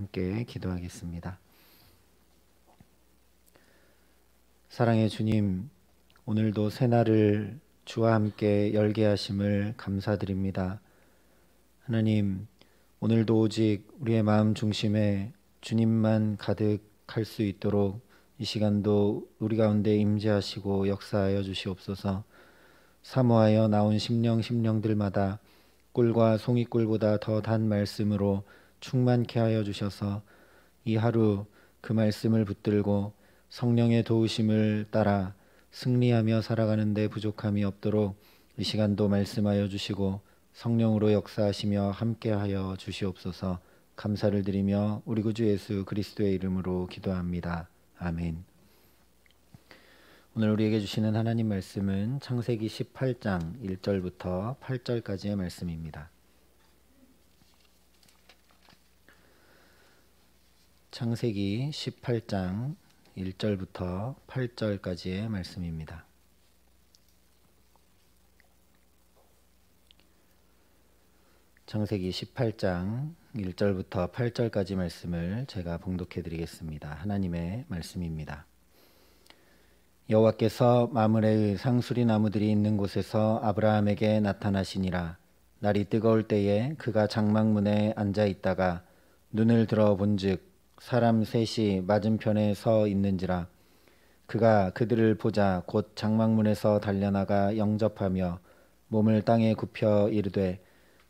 함께 기도하겠습니다. 사랑의 주님, 오늘도 새날을 주와 함께 열게 하심을 감사드립니다. 하나님, 오늘도 오직 우리의 마음 중심에 주님만 가득할 수 있도록 이 시간도 우리 가운데 임재하시고 역사하여 주시옵소서. 사모하여 나온 심령들마다 꿀과 송이꿀보다 더 단 말씀으로 충만케 하여 주셔서 이 하루 그 말씀을 붙들고 성령의 도우심을 따라 승리하며 살아가는 데 부족함이 없도록 이 시간도 말씀하여 주시고 성령으로 역사하시며 함께하여 주시옵소서. 감사를 드리며 우리 구주 예수 그리스도의 이름으로 기도합니다. 아멘. 오늘 우리에게 주시는 하나님 말씀은 창세기 18장 1절부터 8절까지의 말씀입니다. 창세기 18장 1절부터 8절까지의 말씀입니다. 창세기 18장 1절부터 8절까지 말씀을 제가 봉독해 드리겠습니다. 하나님의 말씀입니다. 여호와께서 마므레의 상수리 나무들이 있는 곳에서 아브라함에게 나타나시니라. 날이 뜨거울 때에 그가 장막문에 앉아 있다가 눈을 들어 본즉 사람 셋이 맞은편에 서 있는지라. 그가 그들을 보자 곧 장막문에서 달려나가 영접하며 몸을 땅에 굽혀 이르되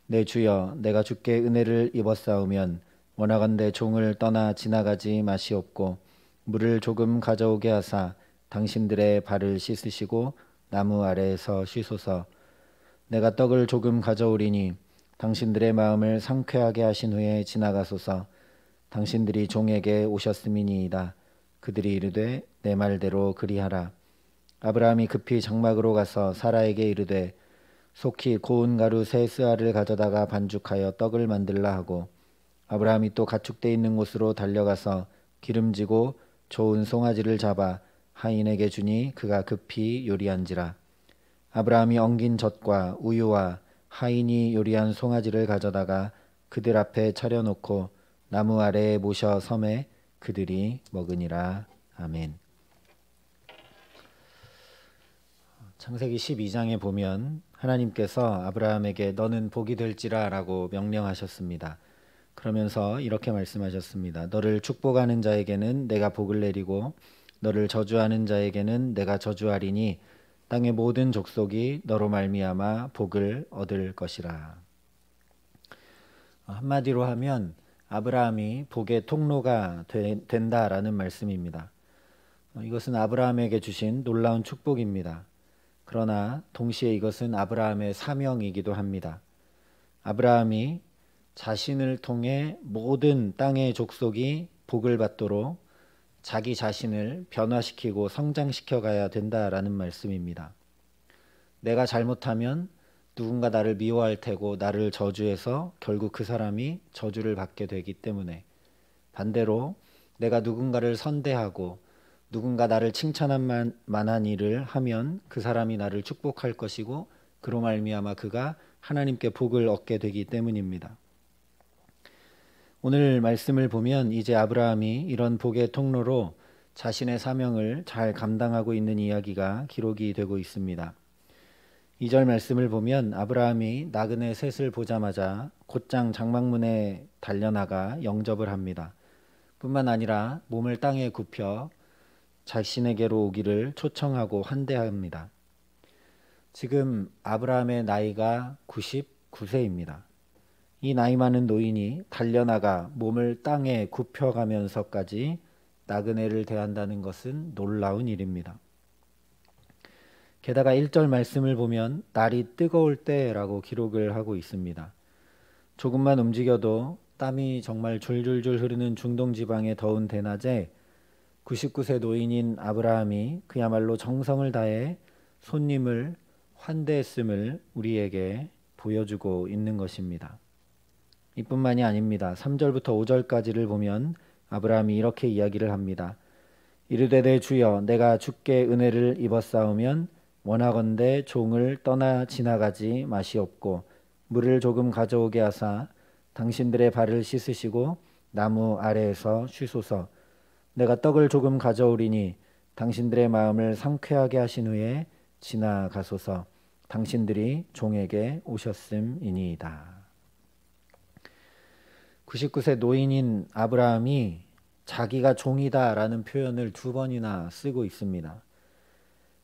내 주여, 내가 주께 은혜를 입었사오면 원하건대 종을 떠나 지나가지 마시옵고 물을 조금 가져오게 하사 당신들의 발을 씻으시고 나무 아래에서 쉬소서. 내가 떡을 조금 가져오리니 당신들의 마음을 상쾌하게 하신 후에 지나가소서. 당신들이 종에게 오셨음이니이다. 그들이 이르되 내 말대로 그리하라. 아브라함이 급히 장막으로 가서 사라에게 이르되 속히 고운 가루 세 스아를 가져다가 반죽하여 떡을 만들라 하고 아브라함이 또 가축대 있는 곳으로 달려가서 기름지고 좋은 송아지를 잡아 하인에게 주니 그가 급히 요리한지라. 아브라함이 엉긴 젖과 우유와 하인이 요리한 송아지를 가져다가 그들 앞에 차려놓고 나무 아래에 모셔 섬에 그들이 먹으니라. 아멘. 창세기 12장에 보면 하나님께서 아브라함에게 너는 복이 될지라 라고 명령하셨습니다. 그러면서 이렇게 말씀하셨습니다. 너를 축복하는 자에게는 내가 복을 내리고 너를 저주하는 자에게는 내가 저주하리니 땅의 모든 족속이 너로 말미암아 복을 얻을 것이라. 한마디로 하면 아브라함이 복의 통로가 된다라는 말씀입니다. 이것은 아브라함에게 주신 놀라운 축복입니다. 그러나 동시에 이것은 아브라함의 사명이기도 합니다. 아브라함이 자신을 통해 모든 땅의 족속이 복을 받도록 자기 자신을 변화시키고 성장시켜 가야 된다라는 말씀입니다. 내가 잘못하면 누군가 나를 미워할 테고 나를 저주해서 결국 그 사람이 저주를 받게 되기 때문에 반대로 내가 누군가를 선대하고 누군가 나를 칭찬할 만한 일을 하면 그 사람이 나를 축복할 것이고 그로 말미암아 그가 하나님께 복을 얻게 되기 때문입니다. 오늘 말씀을 보면 이제 아브라함이 이런 복의 통로로 자신의 사명을 잘 감당하고 있는 이야기가 기록이 되고 있습니다. 2절 말씀을 보면 아브라함이 나그네 셋을 보자마자 곧장 장막문에 달려나가 영접을 합니다. 뿐만 아니라 몸을 땅에 굽혀 자신에게로 오기를 초청하고 환대합니다. 지금 아브라함의 나이가 99세입니다. 이 나이 많은 노인이 달려나가 몸을 땅에 굽혀가면서까지 나그네를 대한다는 것은 놀라운 일입니다. 게다가 1절 말씀을 보면 날이 뜨거울 때라고 기록을 하고 있습니다. 조금만 움직여도 땀이 정말 줄줄줄 흐르는 중동지방의 더운 대낮에 99세 노인인 아브라함이 그야말로 정성을 다해 손님을 환대했음을 우리에게 보여주고 있는 것입니다. 이뿐만이 아닙니다. 3절부터 5절까지를 보면 아브라함이 이렇게 이야기를 합니다. 이르되 내 주여, 내가 주께 은혜를 입었사오면 원하건대 종을 떠나 지나가지 마시옵고 물을 조금 가져오게 하사 당신들의 발을 씻으시고 나무 아래에서 쉬소서. 내가 떡을 조금 가져오리니 당신들의 마음을 상쾌하게 하신 후에 지나가소서. 당신들이 종에게 오셨음이니이다. 99세 노인인 아브라함이 자기가 종이다라는 표현을 2번이나 쓰고 있습니다.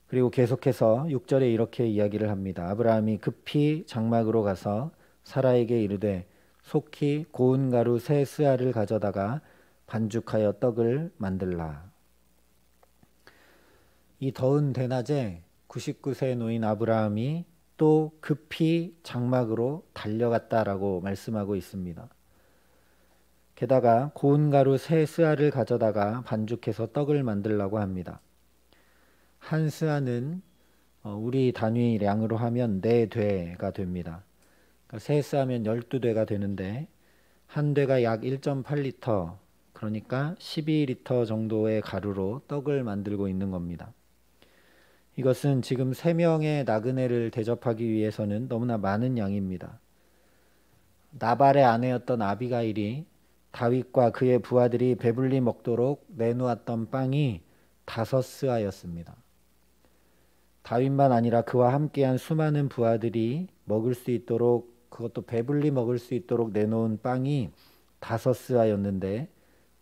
그리고 계속해서 6절에 이렇게 이야기를 합니다. 아브라함이 급히 장막으로 가서 사라에게 이르되 속히 고운 가루 세 스아를 가져다가 반죽하여 떡을 만들라. 이 더운 대낮에 99세 노인 아브라함이 또 급히 장막으로 달려갔다라고 말씀하고 있습니다. 게다가 고운 가루 세 스아를 가져다가 반죽해서 떡을 만들라고 합니다. 한 스아는 우리 단위량으로 하면 4되가 됩니다. 그러니까 세 스아면 12되가 되는데 한 되가 약 1.8리터, 그러니까 12리터 정도의 가루로 떡을 만들고 있는 겁니다. 이것은 지금 3명의 나그네를 대접하기 위해서는 너무나 많은 양입니다. 나발의 아내였던 아비가일이 다윗과 그의 부하들이 배불리 먹도록 내놓았던 빵이 5스아였습니다. 다윗만 아니라 그와 함께한 수많은 부하들이 먹을 수 있도록, 그것도 배불리 먹을 수 있도록 내놓은 빵이 5스아였는데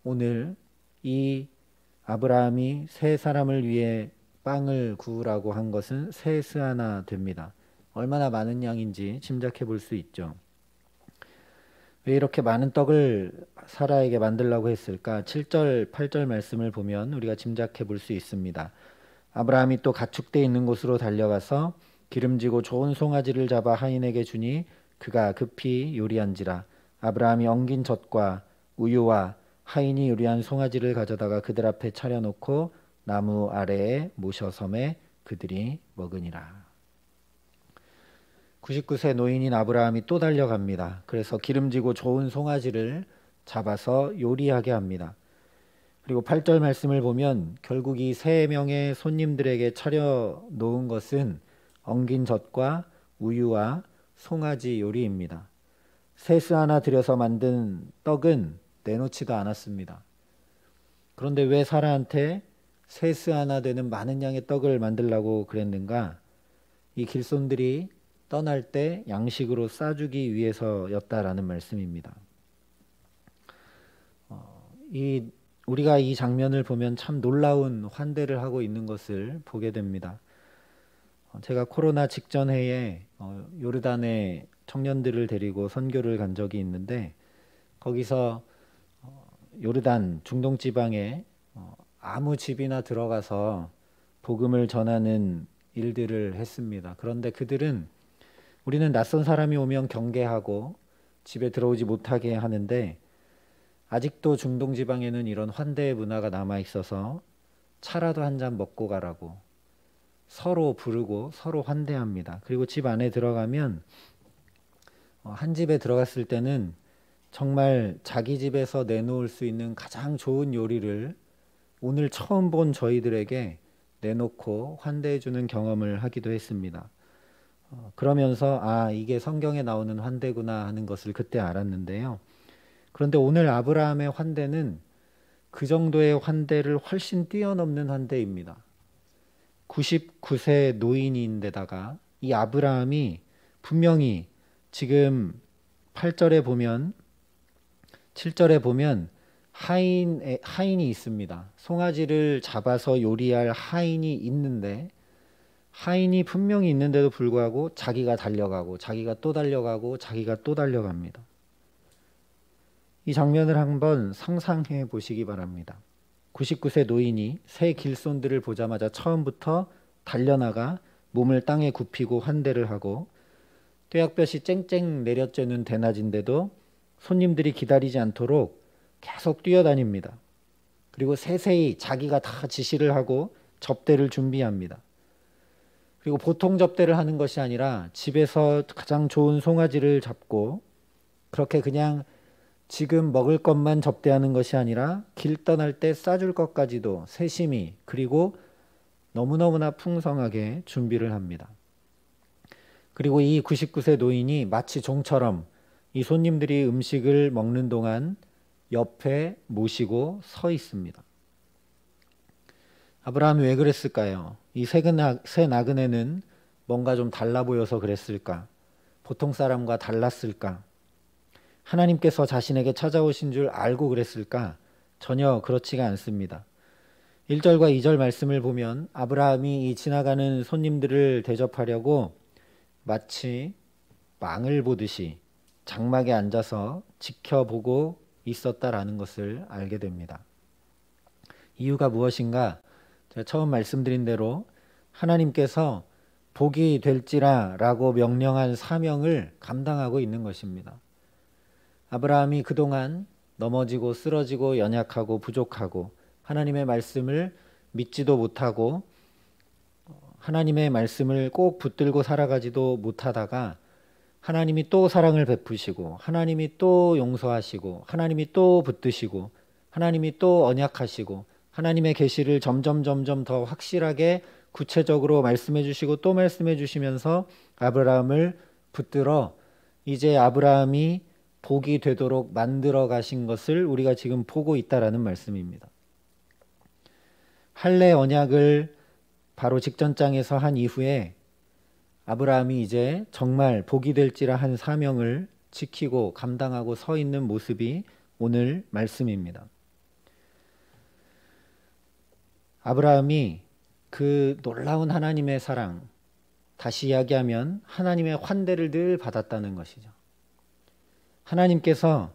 오늘 이 아브라함이 3사람을 위해 빵을 구우라고 한 것은 3스아나 됩니다. 얼마나 많은 양인지 짐작해 볼 수 있죠. 왜 이렇게 많은 떡을 사라에게 만들라고 했을까? 7절, 8절 말씀을 보면 우리가 짐작해 볼 수 있습니다. 아브라함이 또 가축대 있는 곳으로 달려가서 기름지고 좋은 송아지를 잡아 하인에게 주니 그가 급히 요리한지라. 아브라함이 엉긴 젖과 우유와 하인이 요리한 송아지를 가져다가 그들 앞에 차려놓고 나무 아래에 모셔 섬에 그들이 먹으니라. 99세 노인인 아브라함이 또 달려갑니다. 그래서 기름지고 좋은 송아지를 잡아서 요리하게 합니다. 그리고 8절 말씀을 보면 결국 이 3명의 손님들에게 차려놓은 것은 엉긴 젖과 우유와 송아지 요리입니다. 3스아나 들여서 만든 떡은 내놓지도 않았습니다. 그런데 왜 사라한테 3스아나 되는 많은 양의 떡을 만들라고 그랬는가? 이 길손들이 떠날 때 양식으로 싸주기 위해서였다라는 말씀입니다. 우리가 이 장면을 보면 참 놀라운 환대를 하고 있는 것을 보게 됩니다. 제가 코로나 직전 해에 요르단에 청년들을 데리고 선교를 간 적이 있는데 거기서 요르단 중동 지방에 아무 집이나 들어가서 복음을 전하는 일들을 했습니다. 그런데 그들은 우리는 낯선 사람이 오면 경계하고 집에 들어오지 못하게 하는데 아직도 중동 지방에는 이런 환대 문화가 남아 있어서 차라도 한 잔 먹고 가라고 서로 부르고 서로 환대합니다. 그리고 집 안에 들어가면 한 집에 들어갔을 때는 정말 자기 집에서 내놓을 수 있는 가장 좋은 요리를 오늘 처음 본 저희들에게 내놓고 환대해주는 경험을 하기도 했습니다. 그러면서 이게 성경에 나오는 환대구나 하는 것을 그때 알았는데요. 그런데 오늘 아브라함의 환대는 그 정도의 환대를 훨씬 뛰어넘는 환대입니다. 99세 노인인데다가 이 아브라함이 분명히 지금 8절에 보면 7절에 보면 하인이 있습니다. 송아지를 잡아서 요리할 하인이 있는데 하인이 분명히 있는데도 불구하고 자기가 달려가고 자기가 또 달려가고 자기가 또 달려갑니다. 이 장면을 한번 상상해 보시기 바랍니다. 99세 노인이 새 길손들을 보자마자 처음부터 달려나가 몸을 땅에 굽히고 환대를 하고 뙤약볕이 쨍쨍 내려쬐는 대낮인데도 손님들이 기다리지 않도록 계속 뛰어다닙니다. 그리고 세세히 자기가 다 지시를 하고 접대를 준비합니다. 그리고 보통 접대를 하는 것이 아니라 집에서 가장 좋은 송아지를 잡고 그렇게 그냥 지금 먹을 것만 접대하는 것이 아니라 길 떠날 때 싸줄 것까지도 세심히 그리고 너무너무나 풍성하게 준비를 합니다. 그리고 이 99세 노인이 마치 종처럼 이 손님들이 음식을 먹는 동안 옆에 모시고 서 있습니다. 아브라함이 왜 그랬을까요? 이 새 나그네는 뭔가 좀 달라 보여서 그랬을까? 보통 사람과 달랐을까? 하나님께서 자신에게 찾아오신 줄 알고 그랬을까? 전혀 그렇지가 않습니다. 1절과 2절 말씀을 보면 아브라함이 이 지나가는 손님들을 대접하려고 마치 망을 보듯이 장막에 앉아서 지켜보고 있었다라는 것을 알게 됩니다. 이유가 무엇인가? 제가 처음 말씀드린 대로 하나님께서 복이 될지라 라고 명령한 사명을 감당하고 있는 것입니다. 아브라함이 그동안 넘어지고 쓰러지고 연약하고 부족하고 하나님의 말씀을 믿지도 못하고 하나님의 말씀을 꼭 붙들고 살아가지도 못하다가 하나님이 또 사랑을 베푸시고 하나님이 또 용서하시고 하나님이 또 붙드시고 하나님이 또 언약하시고 하나님의 계시를 점점 더 확실하게 구체적으로 말씀해 주시고 또 말씀해 주시면서 아브라함을 붙들어 이제 아브라함이 복이 되도록 만들어 가신 것을 우리가 지금 보고 있다라는 말씀입니다. 할례 언약을 바로 직전 장에서 한 이후에 아브라함이 이제 정말 복이 될지라 한 사명을 지키고 감당하고 서 있는 모습이 오늘 말씀입니다. 아브라함이 그 놀라운 하나님의 사랑, 다시 이야기하면 하나님의 환대를 늘 받았다는 것이죠. 하나님께서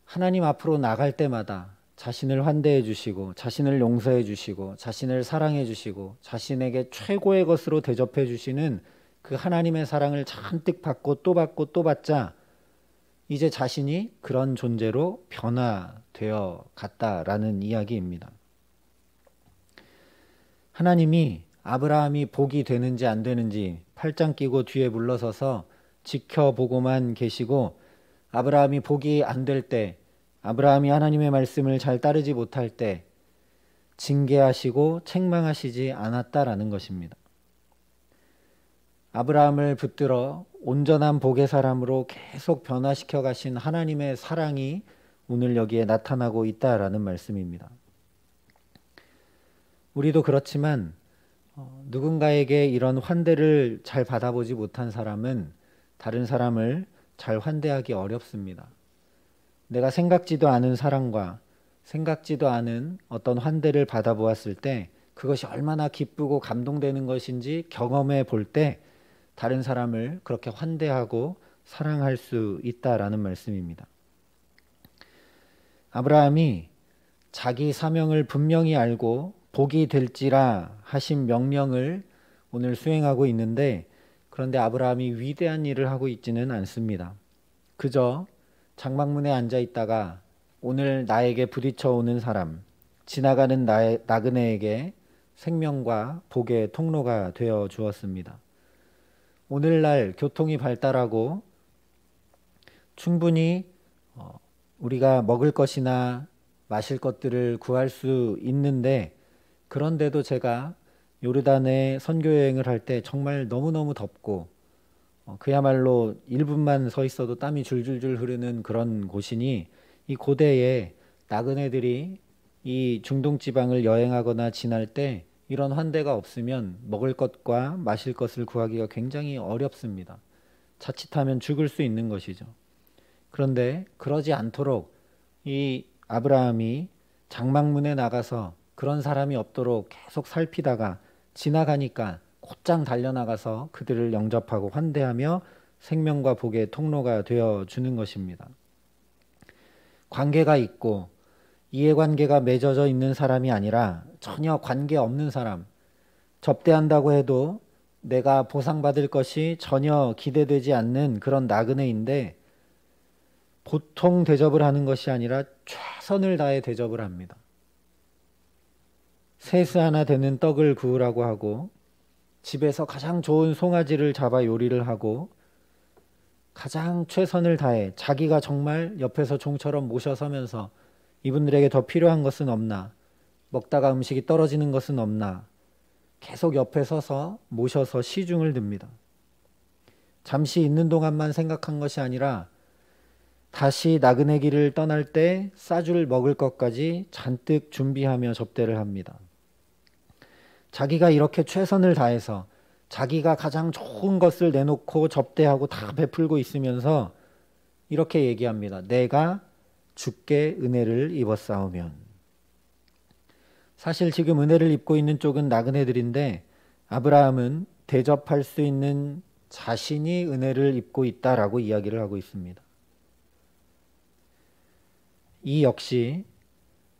하나님 앞으로 나갈 때마다 자신을 환대해 주시고 자신을 용서해 주시고 자신을 사랑해 주시고 자신에게 최고의 것으로 대접해 주시는 그 하나님의 사랑을 잔뜩 받고 또 받고 또 받자 이제 자신이 그런 존재로 변화되어 갔다라는 이야기입니다. 하나님이 아브라함이 복이 되는지 안 되는지 팔짱 끼고 뒤에 물러서서 지켜보고만 계시고 아브라함이 복이 안 될 때 아브라함이 하나님의 말씀을 잘 따르지 못할 때 징계하시고 책망하시지 않았다라는 것입니다. 아브라함을 붙들어 온전한 복의 사람으로 계속 변화시켜 가신 하나님의 사랑이 오늘 여기에 나타나고 있다라는 말씀입니다. 우리도 그렇지만 누군가에게 이런 환대를 잘 받아보지 못한 사람은 다른 사람을 잘 환대하기 어렵습니다. 내가 생각지도 않은 사랑과 생각지도 않은 어떤 환대를 받아보았을 때 그것이 얼마나 기쁘고 감동되는 것인지 경험해 볼 때 다른 사람을 그렇게 환대하고 사랑할 수 있다라는 말씀입니다. 아브라함이 자기 사명을 분명히 알고 복이 될지라 하신 명령을 오늘 수행하고 있는데 그런데 아브라함이 위대한 일을 하고 있지는 않습니다. 그저 장막문에 앉아 있다가 오늘 나에게 부딪혀 오는 사람, 지나가는 나그네에게 생명과 복의 통로가 되어 주었습니다. 오늘날 교통이 발달하고 충분히 우리가 먹을 것이나 마실 것들을 구할 수 있는데 그런데도 제가 요르단에 선교여행을 할 때 정말 너무너무 덥고 그야말로 1분만 서 있어도 땀이 줄줄줄 흐르는 그런 곳이니 이 고대에 나그네들이 이 중동지방을 여행하거나 지날 때 이런 환대가 없으면 먹을 것과 마실 것을 구하기가 굉장히 어렵습니다. 자칫하면 죽을 수 있는 것이죠. 그런데 그러지 않도록 이 아브라함이 장막문에 나가서 그런 사람이 없도록 계속 살피다가 지나가니까 곧장 달려나가서 그들을 영접하고 환대하며 생명과 복의 통로가 되어 주는 것입니다. 관계가 있고 이해관계가 맺어져 있는 사람이 아니라 전혀 관계 없는 사람, 접대한다고 해도 내가 보상받을 것이 전혀 기대되지 않는 그런 나그네인데 보통 대접을 하는 것이 아니라 최선을 다해 대접을 합니다. 세스 하나 되는 떡을 구우라고 하고 집에서 가장 좋은 송아지를 잡아 요리를 하고 가장 최선을 다해 자기가 정말 옆에서 종처럼 모셔서면서 이분들에게 더 필요한 것은 없나? 먹다가 음식이 떨어지는 것은 없나? 계속 옆에 서서 모셔서 시중을 듭니다. 잠시 있는 동안만 생각한 것이 아니라 다시 나그네 길을 떠날 때 싸줄 먹을 것까지 잔뜩 준비하며 접대를 합니다. 자기가 이렇게 최선을 다해서 자기가 가장 좋은 것을 내놓고 접대하고 다 베풀고 있으면서 이렇게 얘기합니다. 내가 주께 은혜를 입었사오면. 사실 지금 은혜를 입고 있는 쪽은 나그네들인데 아브라함은 대접할 수 있는 자신이 은혜를 입고 있다라고 이야기를 하고 있습니다. 이 역시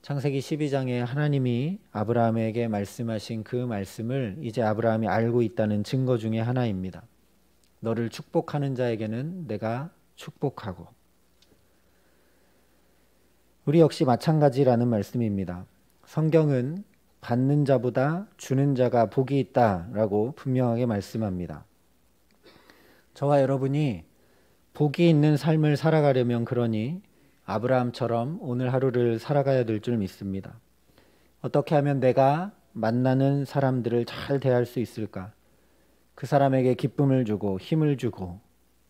창세기 12장에 하나님이 아브라함에게 말씀하신 그 말씀을 이제 아브라함이 알고 있다는 증거 중에 하나입니다. 너를 축복하는 자에게는 내가 축복하고. 우리 역시 마찬가지라는 말씀입니다. 성경은 받는 자보다 주는 자가 복이 있다라고 분명하게 말씀합니다. 저와 여러분이 복이 있는 삶을 살아가려면 그러니 아브라함처럼 오늘 하루를 살아가야 될 줄 믿습니다. 어떻게 하면 내가 만나는 사람들을 잘 대할 수 있을까? 그 사람에게 기쁨을 주고 힘을 주고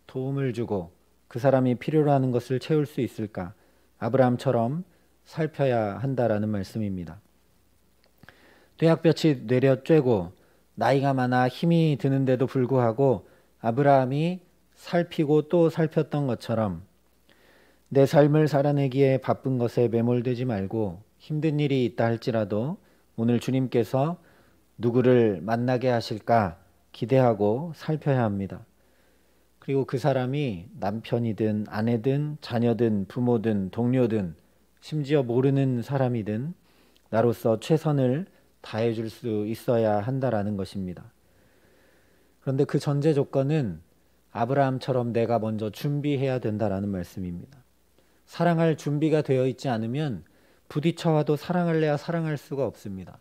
도움을 주고 그 사람이 필요로 하는 것을 채울 수 있을까? 아브라함처럼 살펴야 한다라는 말씀입니다. 뙤약볕이 내려 쬐고 나이가 많아 힘이 드는데도 불구하고 아브라함이 살피고 또 살폈던 것처럼 내 삶을 살아내기에 바쁜 것에 매몰되지 말고 힘든 일이 있다 할지라도 오늘 주님께서 누구를 만나게 하실까 기대하고 살펴야 합니다. 그리고 그 사람이 남편이든 아내든 자녀든 부모든 동료든 심지어 모르는 사람이든 나로서 최선을 다해줄 수 있어야 한다라는 것입니다. 그런데 그 전제 조건은 아브라함처럼 내가 먼저 준비해야 된다라는 말씀입니다. 사랑할 준비가 되어 있지 않으면 부딪혀와도 사랑할래야 사랑할 수가 없습니다.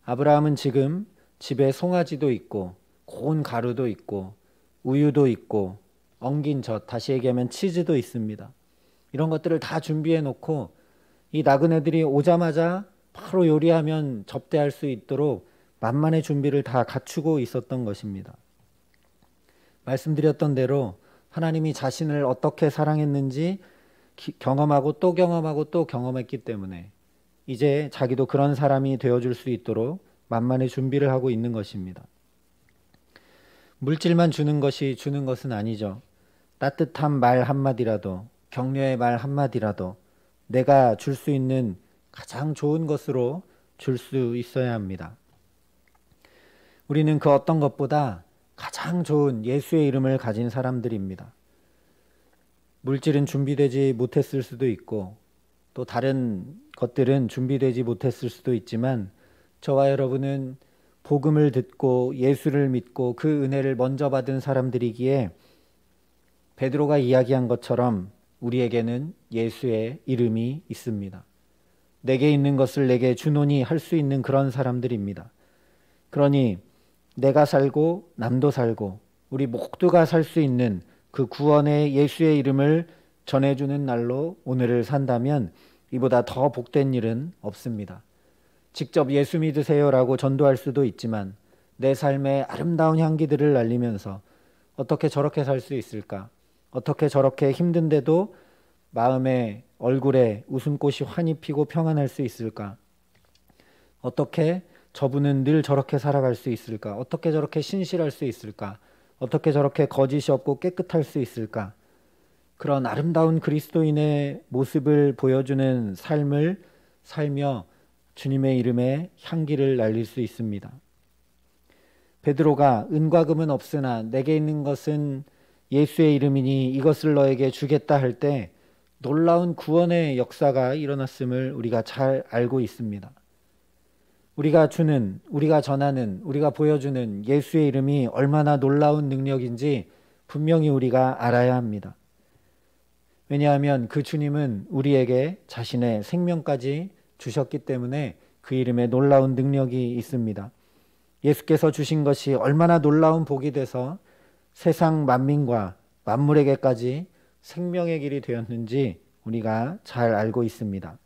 아브라함은 지금 집에 송아지도 있고 고운 가루도 있고 우유도 있고 엉긴 젖, 다시 얘기하면 치즈도 있습니다. 이런 것들을 다 준비해 놓고 이 나그네들이 오자마자 바로 요리하면 접대할 수 있도록 만만의 준비를 다 갖추고 있었던 것입니다. 말씀드렸던 대로 하나님이 자신을 어떻게 사랑했는지 경험하고 또 경험하고 또 경험했기 때문에 이제 자기도 그런 사람이 되어줄 수 있도록 만만의 준비를 하고 있는 것입니다. 물질만 주는 것이 주는 것은 아니죠. 따뜻한 말 한마디라도, 격려의 말 한마디라도 내가 줄 수 있는 가장 좋은 것으로 줄 수 있어야 합니다. 우리는 그 어떤 것보다 가장 좋은 예수의 이름을 가진 사람들입니다. 물질은 준비되지 못했을 수도 있고 또 다른 것들은 준비되지 못했을 수도 있지만 저와 여러분은 복음을 듣고 예수를 믿고 그 은혜를 먼저 받은 사람들이기에 베드로가 이야기한 것처럼 우리에게는 예수의 이름이 있습니다. 내게 있는 것을 내게 주노니 할 수 있는 그런 사람들입니다. 그러니 내가 살고 남도 살고 우리 모두가 살 수 있는 그 구원의 예수의 이름을 전해주는 날로 오늘을 산다면 이보다 더 복된 일은 없습니다. 직접 예수 믿으세요라고 전도할 수도 있지만 내 삶에 아름다운 향기들을 날리면서 어떻게 저렇게 살 수 있을까? 어떻게 저렇게 힘든데도 마음에 얼굴에 웃음꽃이 환히 피고 평안할 수 있을까? 어떻게 저분은 늘 저렇게 살아갈 수 있을까? 어떻게 저렇게 신실할 수 있을까? 어떻게 저렇게 거짓이 없고 깨끗할 수 있을까? 그런 아름다운 그리스도인의 모습을 보여주는 삶을 살며 주님의 이름에 향기를 날릴 수 있습니다. 베드로가 은과 금은 없으나 내게 있는 것은 예수의 이름이니 이것을 너에게 주겠다 할 때 놀라운 구원의 역사가 일어났음을 우리가 잘 알고 있습니다. 우리가 주는, 우리가 전하는, 우리가 보여주는 예수의 이름이 얼마나 놀라운 능력인지 분명히 우리가 알아야 합니다. 왜냐하면 그 주님은 우리에게 자신의 생명까지 주셨기 때문에 그 이름에 놀라운 능력이 있습니다. 예수께서 주신 것이 얼마나 놀라운 복이 돼서 세상 만민과 만물에게까지 생명의 길이 되었는지 우리가 잘 알고 있습니다.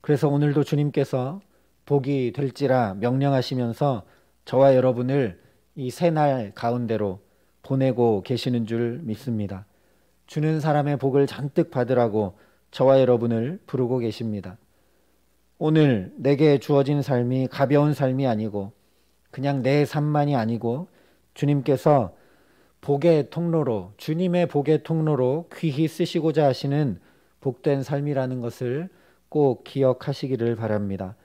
그래서 오늘도 주님께서 복이 될지라 명령하시면서 저와 여러분을 이 새날 가운데로 보내고 계시는 줄 믿습니다. 주는 사람의 복을 잔뜩 받으라고 저와 여러분을 부르고 계십니다. 오늘 내게 주어진 삶이 가벼운 삶이 아니고 그냥 내 삶만이 아니고 주님께서 복의 통로로, 주님의 복의 통로로 귀히 쓰시고자 하시는 복된 삶이라는 것을 꼭 기억하시기를 바랍니다.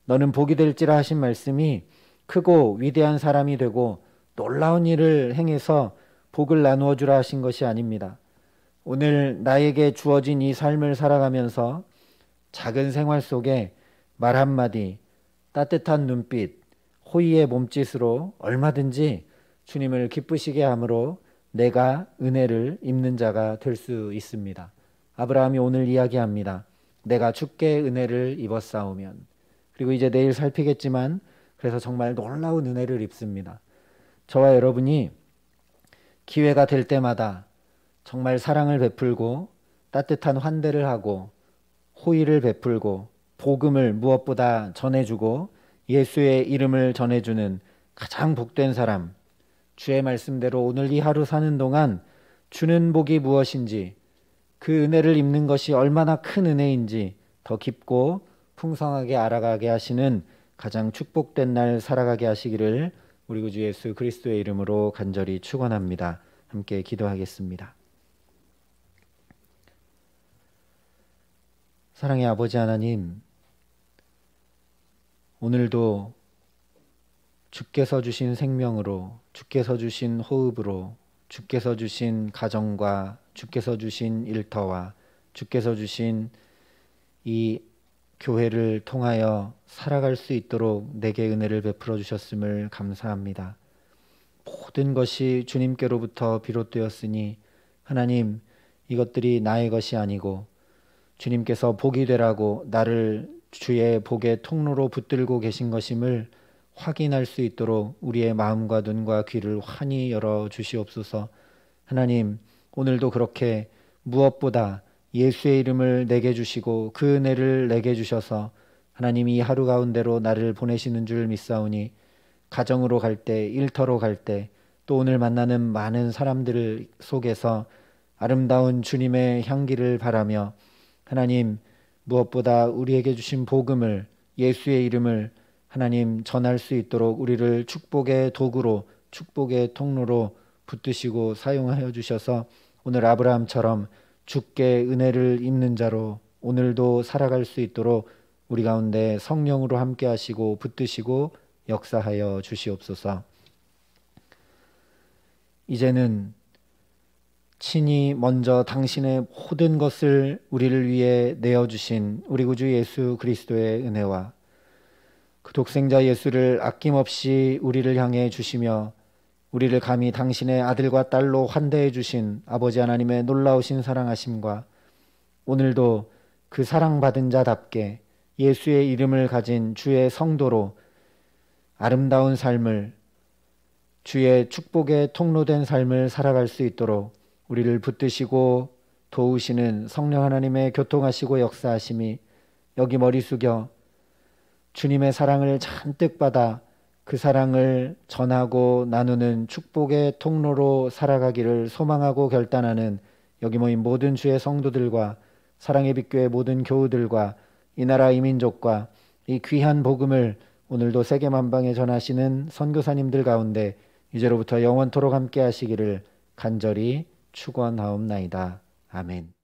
너는 복이 될지라 하신 말씀이 크고 위대한 사람이 되고 놀라운 일을 행해서 복을 나누어 주라 하신 것이 아닙니다. 오늘 나에게 주어진 이 삶을 살아가면서 작은 생활 속에 말 한마디, 따뜻한 눈빛, 호의의 몸짓으로 얼마든지 주님을 기쁘시게 함으로 내가 은혜를 입는 자가 될 수 있습니다. 아브라함이 오늘 이야기합니다. 내가 주께 은혜를 입었사오면. 그리고 이제 내일 살피겠지만 그래서 정말 놀라운 은혜를 입습니다. 저와 여러분이 기회가 될 때마다 정말 사랑을 베풀고 따뜻한 환대를 하고 호의를 베풀고 복음을 무엇보다 전해주고 예수의 이름을 전해주는 가장 복된 사람, 주의 말씀대로 오늘 이 하루 사는 동안 주는 복이 무엇인지, 그 은혜를 입는 것이 얼마나 큰 은혜인지 더 깊고 풍성하게 알아가게 하시는 가장 축복된 날 살아가게 하시기를 우리 구주 예수 그리스도의 이름으로 간절히 축원합니다. 함께 기도하겠습니다. 사랑의 아버지 하나님, 오늘도 주께서 주신 생명으로, 주께서 주신 호흡으로, 주께서 주신 가정과 주께서 주신 일터와 주께서 주신 이 교회를 통하여 살아갈 수 있도록 내게 은혜를 베풀어 주셨음을 감사합니다. 모든 것이 주님께로부터 비롯되었으니 하나님, 이것들이 나의 것이 아니고 주님께서 복이 되라고 나를 주의 복의 통로로 붙들고 계신 것임을 확인할 수 있도록 우리의 마음과 눈과 귀를 환히 열어 주시옵소서. 하나님, 오늘도 그렇게 무엇보다 예수의 이름을 내게 주시고 그 은혜를 내게 주셔서 하나님 이 하루 가운데로 나를 보내시는 줄 믿사오니 가정으로 갈 때, 일터로 갈 때, 또 오늘 만나는 많은 사람들 속에서 아름다운 주님의 향기를 바라며 하나님, 무엇보다 우리에게 주신 복음을, 예수의 이름을 하나님 전할 수 있도록 우리를 축복의 도구로, 축복의 통로로 붙드시고 사용하여 주셔서 오늘 아브라함처럼 주께 은혜를 입는 자로 오늘도 살아갈 수 있도록 우리 가운데 성령으로 함께 하시고 붙드시고 역사하여 주시옵소서. 이제는 친히 먼저 당신의 모든 것을 우리를 위해 내어주신 우리 구주 예수 그리스도의 은혜와 그 독생자 예수를 아낌없이 우리를 향해 주시며 우리를 감히 당신의 아들과 딸로 환대해 주신 아버지 하나님의 놀라우신 사랑하심과 오늘도 그 사랑받은 자답게 예수의 이름을 가진 주의 성도로 아름다운 삶을, 주의 축복의 통로된 삶을 살아갈 수 있도록 우리를 붙드시고 도우시는 성령 하나님의 교통하시고 역사하심이 여기 머리 숙여 주님의 사랑을 잔뜩 받아 그 사랑을 전하고 나누는 축복의 통로로 살아가기를 소망하고 결단하는 여기 모인 모든 주의 성도들과 사랑의 빛교회 모든 교우들과 이 나라 이 민족과 이 귀한 복음을 오늘도 세계 만방에 전하시는 선교사님들 가운데 이제로부터 영원토록 함께 하시기를 간절히 축원하옵나이다. 아멘.